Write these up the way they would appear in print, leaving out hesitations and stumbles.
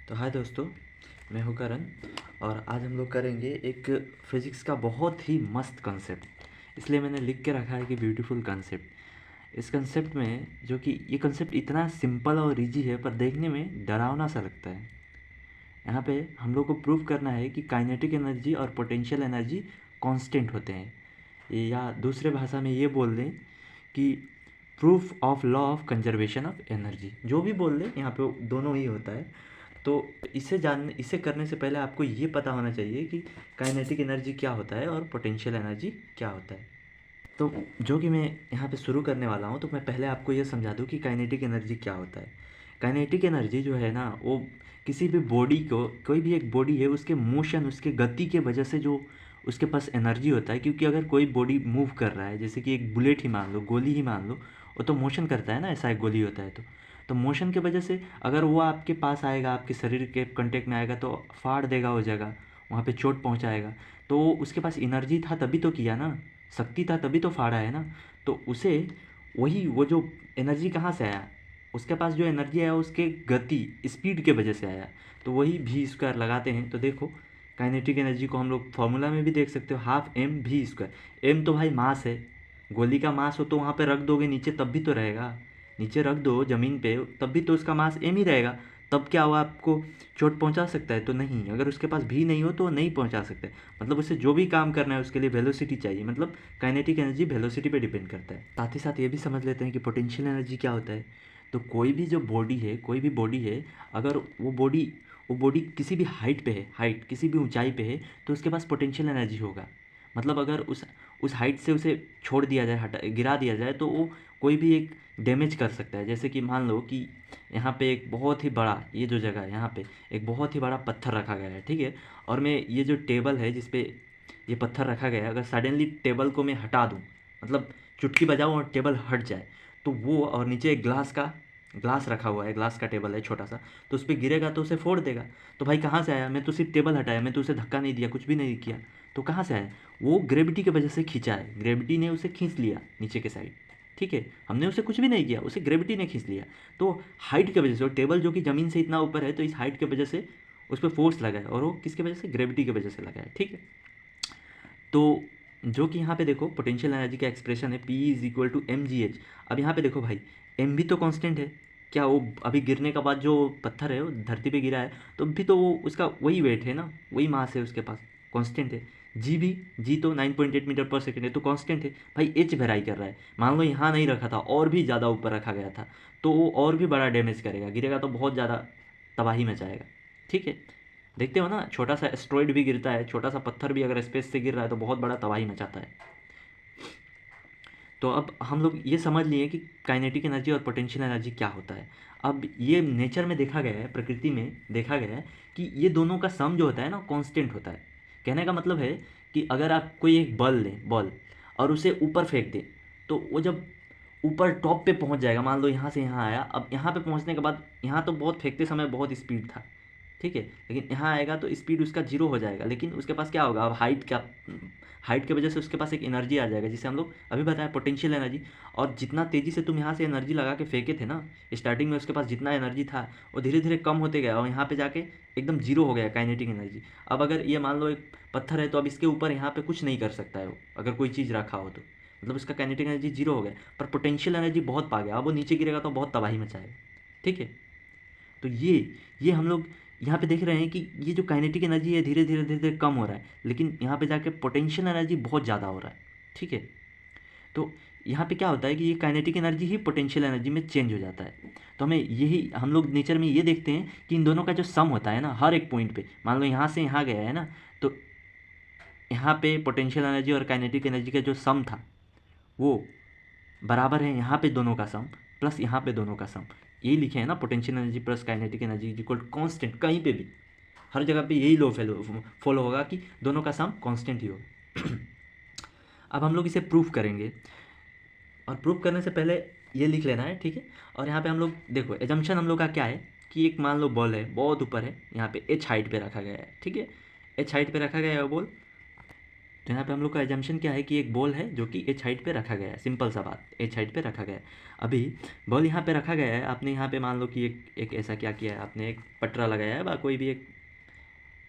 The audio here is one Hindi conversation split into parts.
तो हाय दोस्तों, मैं हूँ करण। और आज हम लोग करेंगे एक फिज़िक्स का बहुत ही मस्त कंसेप्ट। इसलिए मैंने लिख के रखा है कि ब्यूटीफुल कंसेप्ट। इस कंसेप्ट में जो कि ये कंसेप्ट इतना सिंपल और इजी है पर देखने में डरावना सा लगता है। यहाँ पे हम लोग को प्रूव करना है कि काइनेटिक एनर्जी और पोटेंशियल एनर्जी कांस्टेंट होते हैं, या दूसरे भाषा में ये बोल दें कि proof of law of conservation of energy. जो भी बोल दें, यहाँ पे दोनों ही होता है। तो इसे करने से पहले आपको ये पता होना चाहिए कि काइनेटिक एनर्जी क्या होता है और पोटेंशियल एनर्जी क्या होता है। तो जो कि मैं यहाँ पे शुरू करने वाला हूँ, तो मैं पहले आपको ये समझा दूँ कि काइनेटिक एनर्जी क्या होता है। काइनेटिक एनर्जी जो है ना, वो किसी भी बॉडी को, कोई भी एक बॉडी है, उसके मोशन, उसके गति के वजह से जो उसके पास एनर्जी होता है। क्योंकि अगर कोई बॉडी मूव कर रहा है, जैसे कि एक बुलेट ही मान लो, गोली ही मान लो, वो तो मोशन करता है ना, ऐसा एक गोली होता है। तो मोशन के वजह से अगर वो आपके पास आएगा, आपके शरीर के कांटेक्ट में आएगा, तो फाड़ देगा हो जाएगा, वहाँ पे चोट पहुँचाएगा। तो उसके पास एनर्जी था तभी तो किया ना, शक्ति था तभी तो फाड़ा है ना। तो उसे वही वो जो एनर्जी कहाँ से आया, उसके पास जो एनर्जी आया उसके गति, स्पीड के वजह से आया। तो वही भी स्क्वायर लगाते हैं तो देखो, काइनेटिक एनर्जी को हम लोग फॉर्मूला में भी देख सकते हो, हाफ एम भी स्क्वायर। एम तो भाई मास है, गोली का मास हो तो वहाँ पे रख दोगे नीचे तब भी तो रहेगा। नीचे रख दो ज़मीन पे तब भी तो उसका मास एम ही रहेगा। तब क्या हुआ, आपको चोट पहुंचा सकता है? तो नहीं। अगर उसके पास भी नहीं हो तो नहीं पहुंचा सकते। मतलब उसे जो भी काम करना है उसके लिए वेलोसिटी चाहिए। मतलब काइनेटिक एनर्जी वेलोसिटी पे डिपेंड करता है। साथ ही साथ ये भी समझ लेते हैं कि पोटेंशियल एनर्जी क्या होता है। तो कोई भी जो बॉडी है, कोई भी बॉडी है, अगर वो बॉडी किसी भी हाइट पे है, हाइट किसी भी ऊंचाई पे है, तो उसके पास पोटेंशियल एनर्जी होगा। मतलब अगर उस हाइट से उसे छोड़ दिया जाए, हटा गिरा दिया जाए, तो वो कोई भी एक डैमेज कर सकता है। जैसे कि मान लो कि यहाँ पे एक बहुत ही बड़ा, ये जो जगह है यहाँ पे एक बहुत ही बड़ा पत्थर रखा गया है, ठीक है। और मैं ये जो टेबल है जिस पे ये पत्थर रखा गया है, अगर सडनली टेबल को मैं हटा दूँ, मतलब चुटकी बजाऊँ और टेबल हट जाए, तो वो, और नीचे एक ग्लास रखा हुआ है, ग्लास का टेबल है छोटा सा, तो उस पर गिरेगा तो उसे फोड़ देगा। तो भाई कहाँ से आया? मैं तो सिर्फ टेबल हटाया, मैं तो उसे धक्का नहीं दिया, कुछ भी नहीं किया। तो कहाँ से आया? वो ग्रेविटी की वजह से खींचा है, ग्रेविटी ने उसे खींच लिया नीचे के साइड, ठीक है। हमने उसे कुछ भी नहीं किया, उसे ग्रेविटी ने खींच लिया। तो हाइट की वजह से, और टेबल जो कि ज़मीन से इतना ऊपर है, तो इस हाइट की वजह से उस पर फोर्स लगा है, और वो किसकी वजह से? ग्रेविटी की वजह से लगा है, ठीक है। तो जो कि यहाँ पे देखो, पोटेंशियल एनर्जी का एक्सप्रेशन है P is equal to M G H. अब यहाँ पे देखो भाई, एम भी तो कांस्टेंट है। क्या वो अभी गिरने के बाद जो पत्थर है वो धरती पे गिरा है, तो भी तो वो उसका वही वेट है ना, वही मास है उसके पास, कांस्टेंट है। जी तो 9.8 मीटर पर सेकेंड है, तो कांस्टेंट है। भाई एच वेराई कर रहा है। मान लो यहाँ नहीं रखा था, और भी ज़्यादा ऊपर रखा गया था, तो वो और भी बड़ा डैमेज करेगा, गिरेगा तो बहुत ज़्यादा तबाही मचाएगा, ठीक है। देखते हो ना, छोटा सा एस्ट्रॉइड भी गिरता है, छोटा सा पत्थर भी अगर स्पेस से गिर रहा है तो बहुत बड़ा तबाही मचाता है। तो अब हम लोग ये समझ लिए कि काइनेटिक एनर्जी और पोटेंशियल एनर्जी क्या होता है। अब ये नेचर में देखा गया है, प्रकृति में देखा गया है कि ये दोनों का सम जो होता है ना, कांस्टेंट होता है। कहने का मतलब है कि अगर आप कोई एक बॉल लें, बॉल, और उसे ऊपर फेंक दें, तो वो जब ऊपर टॉप पे पहुंच जाएगा, मान लो यहाँ से यहाँ आया, अब यहाँ पे पहुंचने के बाद, यहाँ तो बहुत फेंकते समय बहुत स्पीड था, ठीक है, लेकिन यहाँ आएगा तो स्पीड उसका जीरो हो जाएगा। लेकिन उसके पास क्या होगा, अब हाइट की वजह से उसके पास एक एनर्जी आ जाएगा, जिसे हम लोग अभी बताया पोटेंशियल एनर्जी। और जितना तेज़ी से तुम यहाँ से एनर्जी लगा के फेंके थे ना, स्टार्टिंग में उसके पास जितना एनर्जी था वो धीरे धीरे कम होते गया, और यहाँ पे जाके एकदम जीरो हो गया काइनेटिक एनर्जी। अब अगर ये मान लो एक पत्थर है, तो अब इसके ऊपर यहाँ पे कुछ नहीं कर सकता है वो, अगर कोई चीज़ रखा हो तो, मतलब उसका काइनेटिक एनर्जी जीरो हो गया। पर पोटेंशियल एनर्जी बहुत पा गया, अब वो नीचे गिरेगा तो बहुत तबाही मचाएगा, ठीक है। तो ये हम लोग यहाँ पे देख रहे हैं कि ये जो काइनेटिक एनर्जी है धीरे धीरे धीरे धीरे कम हो रहा है, लेकिन यहाँ पे जाके पोटेंशियल एनर्जी बहुत ज़्यादा हो रहा है, ठीक है। तो यहाँ पे क्या होता है कि ये काइनेटिक एनर्जी ही पोटेंशियल एनर्जी में चेंज हो जाता है। तो हमें यही, हम लोग नेचर में ये देखते हैं कि इन दोनों का जो सम होता है ना, हर एक पॉइंट पे, मान लो यहाँ से यहाँ गया है ना, तो यहाँ पे पोटेंशियल एनर्जी और काइनेटिक एनर्जी का जो सम था वो बराबर है यहाँ पे दोनों का सम, प्लस यहाँ पे दोनों का सम। यही लिखे हैं ना, potential energy plus kinetic energy equal constant. कहीं पे भी, हर जगह पे यही लॉ फॉलो होगा कि दोनों का सम कांस्टेंट ही होगा। अब हम लोग इसे प्रूफ करेंगे, और प्रूफ करने से पहले ये लिख लेना है, ठीक है। और यहाँ पे हम लोग देखो, एजम्पशन हम लोग का क्या है कि एक मान लो बॉल है, बहुत ऊपर है, यहाँ पे एच हाइट पे रखा गया है, ठीक है। एच हाइट पे रखा गया है बॉल, तो यहाँ पे हम लोग का एजम्पशन क्या है कि एक बॉल है जो कि एच हाइट पे रखा गया है, सिंपल सा बात, एच हाइट पे रखा गया है। अभी बॉल यहाँ पे रखा गया है, आपने यहाँ पे मान लो कि एक ऐसा क्या किया है, आपने एक पटरा लगाया है, बा कोई भी एक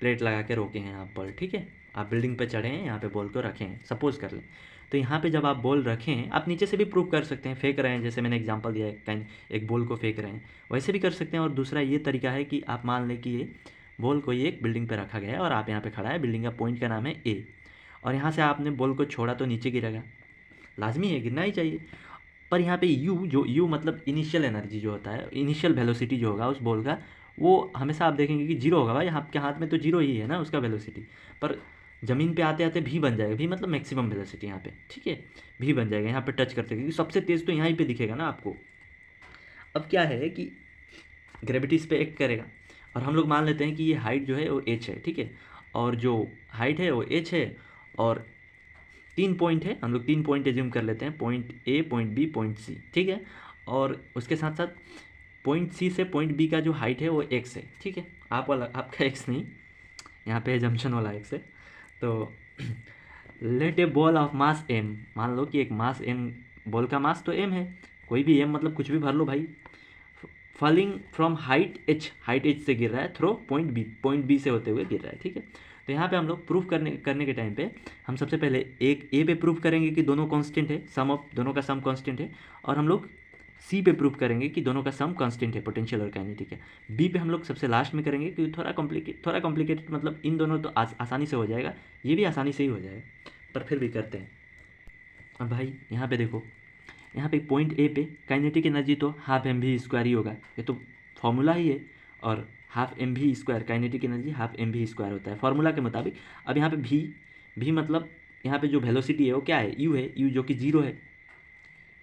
प्लेट लगा के रोके हैं आप बॉल, ठीक है। आप बिल्डिंग पे चढ़े हैं, यहाँ पे बॉल को रखे हैं, सपोज कर लें। तो यहाँ पे जब आप बॉल रखें हैं, आप नीचे से भी प्रूव कर सकते हैं, फेंक रहे हैं, जैसे मैंने एग्जांपल दिया है, एक बॉल को फेंक रहे हैं, वैसे भी कर सकते हैं। और दूसरा ये तरीका है कि आप मान लें कि ये बॉल को ये एक बिल्डिंग पे रखा गया है और आप यहाँ पे खड़ा है, बिल्डिंग का पॉइंट का नाम है ए, और यहाँ से आपने बॉल को छोड़ा तो नीचे गिरेगा, लाजमी है, गिरना ही चाहिए। पर यहाँ पे यू मतलब इनिशियल एनर्जी जो होता है, इनिशियल वेलोसिटी जो होगा उस बॉल का, वो हमेशा आप देखेंगे कि जीरो होगा। भाई आपके हाथ में तो जीरो ही है ना उसका वेलोसिटी, पर ज़मीन पे आते आते भी बन जाएगा, भी मतलब मैक्सिमम वेलोसिटी यहाँ पे, ठीक है, भी बन जाएगा यहाँ पे टच करते, क्योंकि सबसे तेज़ तो यहाँ ही पे दिखेगा ना आपको। अब क्या है कि ग्रेविटी इस पे एक्ट करेगा, और हम लोग मान लेते हैं कि ये हाइट जो है वो एच है, ठीक है, और जो हाइट है वो एच है, और 3 पॉइंट है, हम लोग 3 पॉइंट एज्यूम कर लेते हैं, point A, point B, point C, ठीक है। और उसके साथ साथ पॉइंट सी से पॉइंट बी का जो हाइट है वो एक्स है, ठीक है, आप वाला आपका एक्स नहीं, यहाँ पे जंक्शन वाला एक्स है। तो let a ball of mass M, मान लो कि एक मास एम, बॉल का मास तो एम है, कोई भी एम मतलब कुछ भी भर लो भाई, falling from height H, height H से गिर रहा है थ्रो पॉइंट बी से होते हुए गिर रहा है, ठीक है। तो यहाँ पे हम लोग प्रूफ करने के टाइम पे हम सबसे पहले एक ए पे प्रूफ करेंगे कि दोनों कांस्टेंट है, सम ऑफ दोनों का सम कांस्टेंट है, और हम लोग सी पे प्रूफ करेंगे कि दोनों का सम कांस्टेंट है, पोटेंशियल और काइनेटिक है। बी पे हम लोग सबसे लास्ट में करेंगे, क्योंकि थोड़ा कॉम्प्लिकेटेड, मतलब इन दोनों तो आसानी से हो जाएगा, ये भी आसानी से ही हो जाएगा, पर फिर भी करते हैं। अब भाई यहाँ पे देखो, यहाँ पे पॉइंट ए पे काइनेटिक एनर्जी तो हाफ एम वी स्क्वायर ही होगा, ये तो फॉर्मूला ही है, और half M V square, kinetic energy half M V square होता है फॉर्मूला के मुताबिक। अब यहाँ पे भी मतलब यहाँ पे जो वेलोसिटी है वो क्या है, यू है, यू जो कि जीरो है,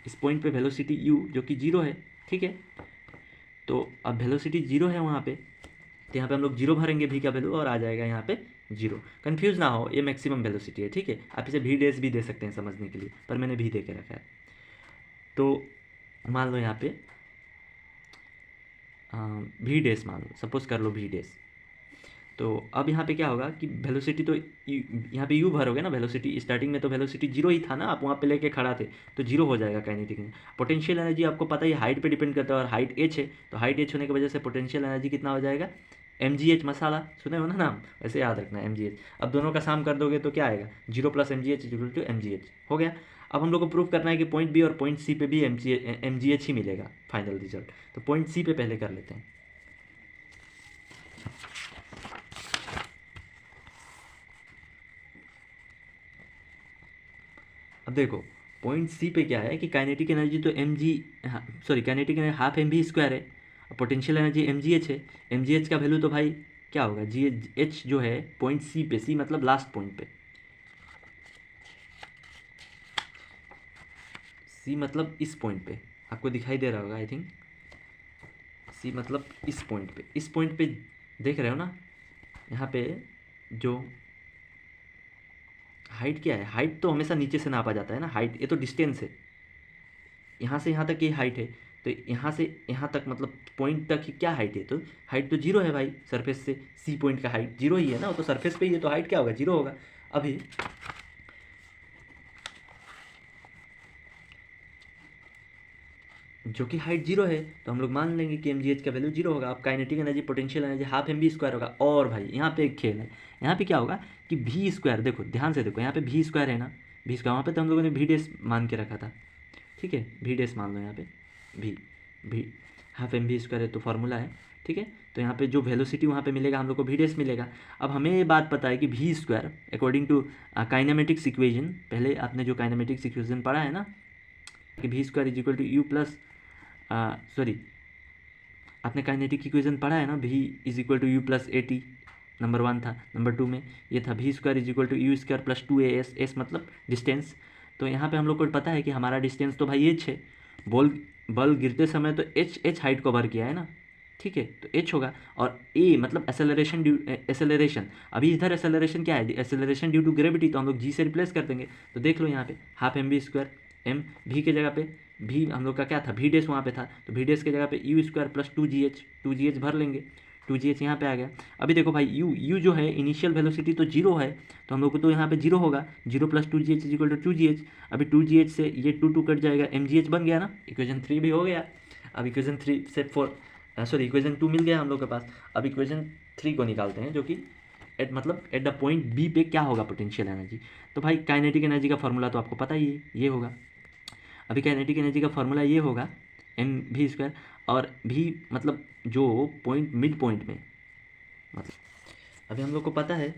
इस पॉइंट पे वेलोसिटी यू जो कि जीरो है, ठीक है। तो अब वेलोसिटी जीरो है वहाँ पे, तो यहाँ पे हम लोग जीरो भरेंगे भी का वैल्यू, और आ जाएगा यहाँ पे जीरो। कन्फ्यूज़ ना हो, ये मैक्सिमम वेलोसिटी है, ठीक है, आप इसे भी डेज भी दे सकते हैं समझने के लिए, पर मैंने भी दे के रखा है। तो मान लो यहाँ पे भी डेज मान लो, सपोज कर लो भी डेज। तो अब यहाँ पे क्या होगा कि वेलोसिटी तो यहाँ पे यू भरोगे ना, वेलोसिटी स्टार्टिंग में तो वेलोसिटी जीरो ही था ना, आप वहाँ पे लेके खड़ा थे, तो जीरो हो जाएगा काइनेटिक एनर्जी। पोटेंशियल एनर्जी आपको पता ही हाइट पे डिपेंड करता है, और हाइट एच है, तो हाइट एच होने की वजह से पोटेंशियल एनर्जी कितना हो जाएगा, mgh, मसाला सुने हो ना नाम, वैसे याद रखना है mgh। अब दोनों का साम कर दोगे तो क्या आएगा, zero plus mgh equal to mgh हो गया। अब हम लोग को प्रूफ करना है कि पॉइंट बी और पॉइंट सी पे भी mgh ही मिलेगा फाइनल रिजल्ट, तो पॉइंट सी पे पहले कर लेते हैं। अब देखो पॉइंट सी पे क्या है कि काइनेटिक एनर्जी तो kinetic energy half M V square है, पोटेंशियल एनर्जी mgh है, mgh का वैल्यू तो भाई क्या होगा, एच जो है पॉइंट सी पे, सी मतलब लास्ट पॉइंट पे, सी मतलब इस पॉइंट पे, आपको दिखाई दे रहा होगा आई थिंक, सी मतलब इस पॉइंट पे देख रहे हो ना, यहाँ पे जो हाइट क्या है, हाइट तो हमेशा नीचे से नापा जाता है ना, हाइट ये तो डिस्टेंस है, यहाँ से यहाँ तक ये हाइट है, तो यहाँ से यहाँ तक मतलब पॉइंट तक क्या हाइट है, तो हाइट तो जीरो है भाई, सरफेस से सी पॉइंट का हाइट जीरो ही है ना, वो तो सरफेस पे ही है, तो हाइट क्या होगा, जीरो होगा। अभी जो कि हाइट जीरो है, तो हम लोग मान लेंगे कि mgh का वैल्यू जीरो होगा। अब kinetic energy, potential energy half M V square होगा। और भाई यहाँ पे एक खेल है, यहाँ पे क्या होगा कि वी स्क्वायर, देखो ध्यान से देखो, यहाँ पे वी स्क्वायर है ना, वी स्क्वायर, वहाँ पे तो हम लोगों ने वी डेस मान के रखा था, ठीक है, वी डेस मान लो यहाँ पे, भी हाफ एम वी स्क्वायर है तो फार्मूला है, ठीक है। तो यहाँ पे जो वेलोसिटी वहाँ पे मिलेगा हम लोग को वी डेस मिलेगा। अब हमें ये बात पता है कि V square according to kinematics equation, पहले आपने जो काइनेमेटिक्स इक्वेशन पढ़ा है ना कि V square is equal to U plus आपने काइनेटिक इक्वेशन पढ़ा है ना, V is equal to U plus A T, number 1 था, नंबर 2 में ये था V square is equal to U square plus 2 S, S मतलब डिस्टेंस। तो यहाँ पे हम लोग को पता है कि हमारा डिस्टेंस तो भाई एच है, बॉल गिरते समय तो एच हाइट कवर किया है ना, ठीक है, तो एच होगा। और ए मतलब एसेलरेशन, अभी इधर एसेलरेशन क्या है, एसेलरेशन ड्यू टू ग्रेविटी, तो हम लोग जी से रिप्लेस कर देंगे। तो देख लो यहाँ पे half M V square, M V के जगह पे भी हम लोग का क्या था, वी डेस वहाँ पे था, तो वी डेस के जगह पे यू स्क्वायर प्लस 2gh भर लेंगे। 2gh यहाँ पे आ गया। अभी देखो भाई u जो है इनिशियल वेलोसिटी तो 0 है, तो हम लोग को तो यहाँ पे 0 होगा, 0 + 2gh = 2gh। अभी 2gh से ये 2 कट जाएगा, mgh बन गया ना, इक्वेशन 3 भी हो गया। अब इक्वेशन 3 से इक्वेशन 2 मिल गया हम लोग के पास। अब इक्वेशन 3 को निकालते हैं, जो कि एट द पॉइंट बी पे क्या होगा पोटेंशियल एनर्जी। तो भाई काइनेटिक एनर्जी का फॉर्मूला तो आपको पता ही है, ये होगा। अभी काइनेटिक एनर्जी का फॉर्मूला ये होगा mv², और भी मतलब जो पॉइंट मिड पॉइंट में, मतलब अभी हम लोग को पता है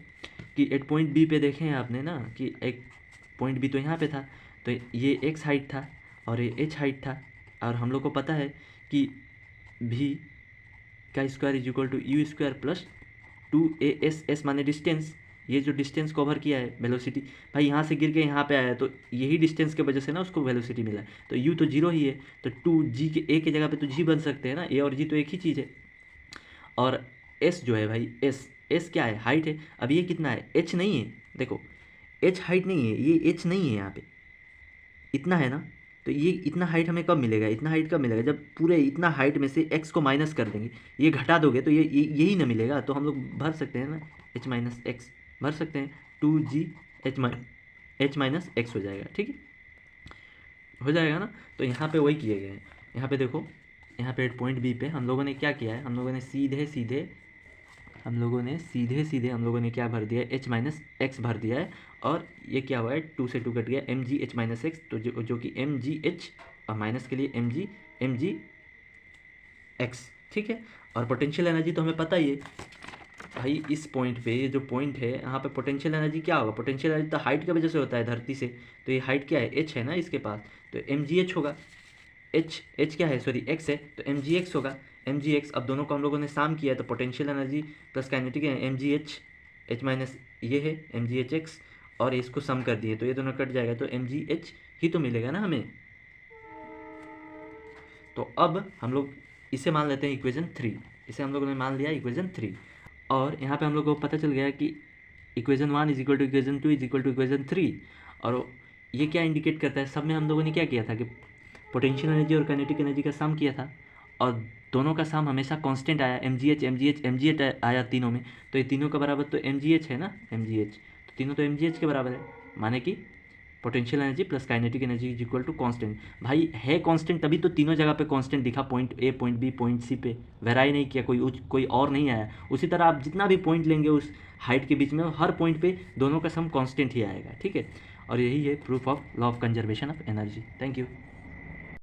कि एट पॉइंट बी पे देखें आपने ना कि एक पॉइंट बी तो यहाँ पे था, तो ये x हाइट था और ये h हाइट था, और हम लोग को पता है कि v का स्क्वायर = u² + 2as, माने डिस्टेंस, ये जो डिस्टेंस कवर किया है वेलोसिटी, भाई यहाँ से गिर के यहाँ पे आया है, तो यही डिस्टेंस के वजह से ना उसको वेलोसिटी मिला है। तो u तो 0 ही है, तो 2g के a के जगह पे तो g बन सकते हैं ना, a और g तो एक ही चीज़ है। और s जो है भाई, s क्या है, हाइट है। अब ये कितना है, h नहीं है, देखो h हाइट नहीं है, ये h नहीं है यहाँ पे, इतना है ना। तो ये इतना हाइट हमें कब मिलेगा, इतना हाइट कब मिलेगा, जब पूरे इतना हाइट में से x को माइनस कर देंगे, ये घटा दोगे तो यही ना मिलेगा। तो हम लोग भर सकते हैं ना, h - x भर सकते हैं, 2g h - x हो जाएगा, ठीक है, हो जाएगा ना। तो यहाँ पे वही किए गए हैं। यहाँ पे देखो, यहाँ पे पॉइंट बी पे हम लोगों ने क्या किया है, हम लोगों ने सीधे सीधे हम लोगों ने क्या भर दिया है, h - x भर दिया है। और ये क्या हुआ है, 2 से 2 कट गया, mgh - x, तो जो कि mgh और माइनस के लिए mgx, ठीक है। और पोटेंशियल एनर्जी तो हमें पता ही है भाई, इस पॉइंट पे, ये जो पॉइंट है यहाँ पे पोटेंशियल एनर्जी क्या होगा, पोटेंशियल एनर्जी तो हाइट की वजह से होता है धरती से, तो ये हाइट क्या है, h है ना इसके पास, तो mgh होगा। h क्या है, सॉरी x है, तो mgx होगा, mgx। अब दोनों को हम लोगों ने साम किया है, तो potential energy plus kinetic mgh, h- ये है mghx, और इसको सम कर दिए तो ये दोनों कट जाएगा, तो mgh ही तो मिलेगा ना हमें। तो अब हम लोग इसे मान लेते हैं इक्वेशन 3, इसे हम लोगों ने मान लिया इक्वेशन 3। और यहाँ पे हम लोग को पता चल गया कि इक्वेशन 1 = इक्वेशन 2 = इक्वेशन 3। और ये क्या इंडिकेट करता है, सब में हम लोगों ने क्या किया था कि पोटेंशियल एनर्जी और काइनेटिक एनर्जी का सम किया था, और दोनों का सम हमेशा कांस्टेंट आया, mgh आया तीनों में, तो ये तीनों का बराबर तो mgh है ना, mgh, तो तीनों तो mgh के बराबर है, माने कि potential energy plus kinetic energy = constant. भाई है कांस्टेंट, तभी तो तीनों जगह पे कांस्टेंट दिखा, point A, point B, point C पे वेराई नहीं किया, कोई और नहीं आया। उसी तरह आप जितना भी पॉइंट लेंगे उस हाइट के बीच में, हर पॉइंट पे दोनों का सम कांस्टेंट ही आएगा, ठीक है। और यही है proof of law of conservation of energy. Thank you.